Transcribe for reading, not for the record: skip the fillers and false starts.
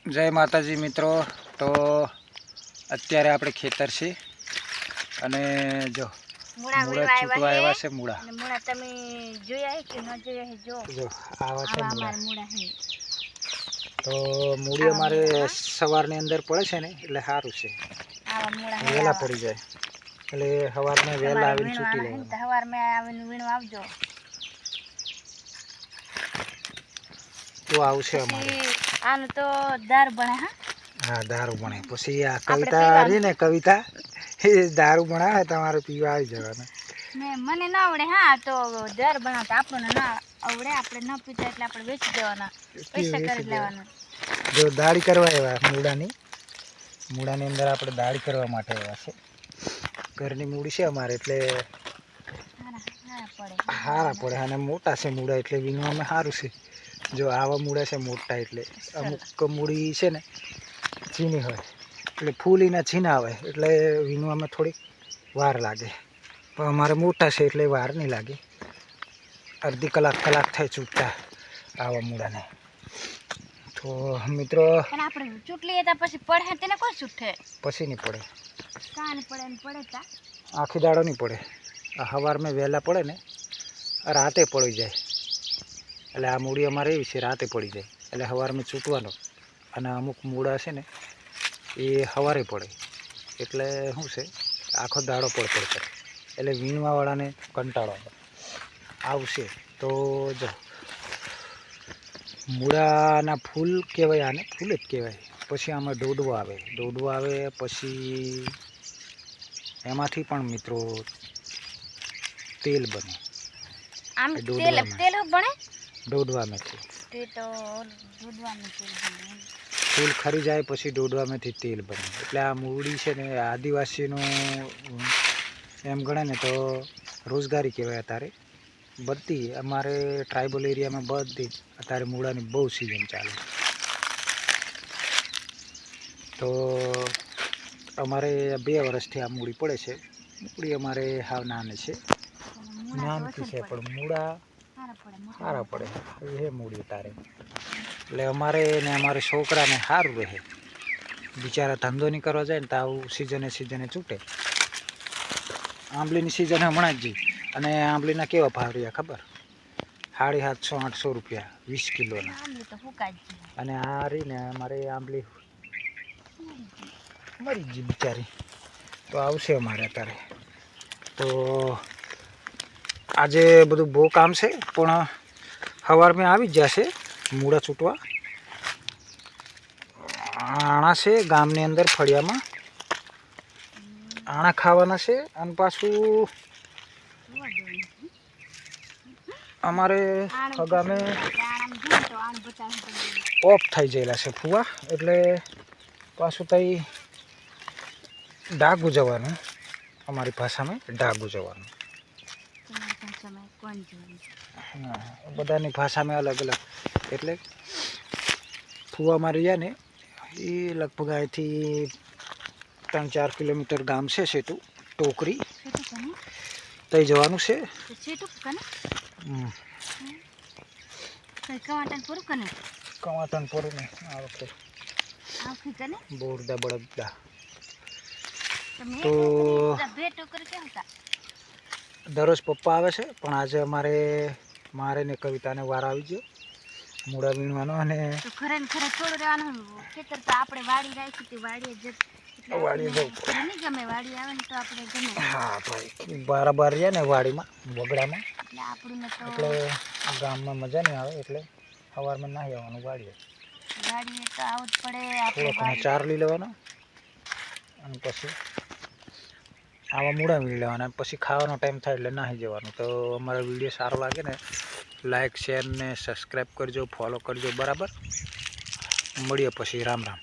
જય માતાજી મિત્રો। તો અત્યારે આપણે ખેતર છે અને જો મૂળા છૂટવા આવ્યા છે। મૂળા તમે જોયા કે ન જોયા હે? જો આવા છે મૂળા હે। તો મૂળી અમારે સવારની અંદર પડે છે ને એટલે સારું છે, વહેલા પડી જાય એટલે સવારમાં વહેલા આવીને છૂટી લેવાનું। સવારમાં આવીને વીણવા આવજો તો આવશે અમારે। આનું તો દારૂ બને। હા દારૂ બને। પછી આ કવિતા રહી ને, કવિતા એ દારૂ બનાવે તમારે પીવા આવી જવાના। મને ના આવડે। હા તો દારૂ બનાવતા આપણને ના આવડે, આપણે ન પીતા એટલે આપણે વેચી દેવાના, પૈસા કરી લેવાના। જો દાળી કરવા આવ્યા મૂળાની અંદર આપણે દાળી કરવા માટે આવ્યા છે। ઘરની મૂડી છે અમારે એટલે સારા પડે અને મોટા છે મૂળા એટલે વીણવામાં સારું છે। જો આવા મૂળા છે મોટા, એટલે અમુક મૂડી છે ને છીની હોય એટલે ફૂલીના છીના આવે એટલે વીણવામાં થોડીક વાર લાગે, પણ અમારે મોટા છે એટલે વાર નહીં લાગે। અડધી કલાક થાય છૂટતા આવા મૂળાને। તો મિત્રો આપણે ચૂંટલી હતા પછી પડે તેને કોઈ છૂટે પછી નહીં પડે, પડે આખી દાડો નહીં પડે। આ સવારમાં વહેલા પડે ને રાતે પડી જાય, એટલે આ મૂડી અમારે એવી છે રાતે પડી જાય એટલે સવારમાં છૂટવાનો। અને અમુક મૂળા છે ને એ સવારે પડે એટલે શું છે આખો દાડો પડ કરે એટલે વીણવાવાળાને કંટાળો આવશે। તો જો મૂળાના ફૂલ કહેવાય, આને ફૂલ જ કહેવાય। પછી આમાં દોડવો આવે પછી એમાંથી પણ મિત્રો તેલ બને। દોડવામાંથી ફૂલ ખરી જાય પછી દોડવામાંથી તેલ બને। એટલે આ મૂડી છે ને આદિવાસીનું એમ ગણે ને તો રોજગારી કહેવાય। અત્યારે બધી અમારે ટ્રાઇબલ એરિયામાં બધી અત્યારે મૂળાની બહુ સિઝન ચાલે। તો અમારે 2 વર્ષથી આ મૂડી પડે છે। મૂડી અમારે હાવ નાની છે, નાનકી છે પણ મૂળા સારા પડે એ મૂડી તારે, એટલે અમારે ને અમારે છોકરાને સારું રહે। બિચારા ધંધો નહીં કરવા જાય ને તો આવું સિઝને છૂટે। આંબલીની સિઝન હમણાં જ જઈ, અને આંબલીના કેવા ભાવ રહ્યા ખબર? 750-800 રૂપિયા 20 કિલોના। અને આ રહી ને અમારે આંબલી મરી ગઈ બિચારી, તો આવશે અમારે અત્યારે। તો આજે બધું બહુ કામ છે પણ સવારમાં આવી જ જશે મૂળા છૂટવા। આણા છે ગામની અંદર ફળિયામાં, આણા ખાવાના છે। અને પાછું અમારે ગામે ઓફ થઈ ગયેલા છે ફુવા, એટલે પાછું તઈ ડાગું જવાનું, અમારી ભાષામાં ડાગું જવાનું। બધાની ભાષામાં અલગ અલગ, એટલે ફુવા મારી જાય ને એ લગભગ અહીંથી 3-4 કિલોમીટર ગામ છે સેટું ટોકરી, તઈ જવાનું છે। કવાટન પૂરું ને આ વખતે બોરદા બળદા। તો દરરોજ પપ્પા આવે છે પણ આજે મારે ને કવિતાને વાર આવી ગયો મૂળા વીણવાનો। અને થોડું રહેવાનું ખેતર તો આપણે વાડી રાખી હતી, વાડીએ ગમે વાડી આવે ને તો આપણે ગમે। હા ભાઈ બાર રહ્યા ને વાડીમાં બગડામાં એટલે ગામમાં મજા નહીં આવે, એટલે સવારમાં નાહી આવવાનું વાડીએ તો આવું જ પડે। થોડો ઘણો ચાર લઈ લેવાનો અને પછી આવા મૂળા વીણી લેવાના, પછી ખાવાનો ટાઈમ થાય એટલે નાહી જવાનું। તો અમારો વિડીયો સારો લાગે ને લાઈક શેર ને સબસ્ક્રાઈબ કરજો, ફોલો કરજો, બરાબર? મળીએ પછી, રામ રામ।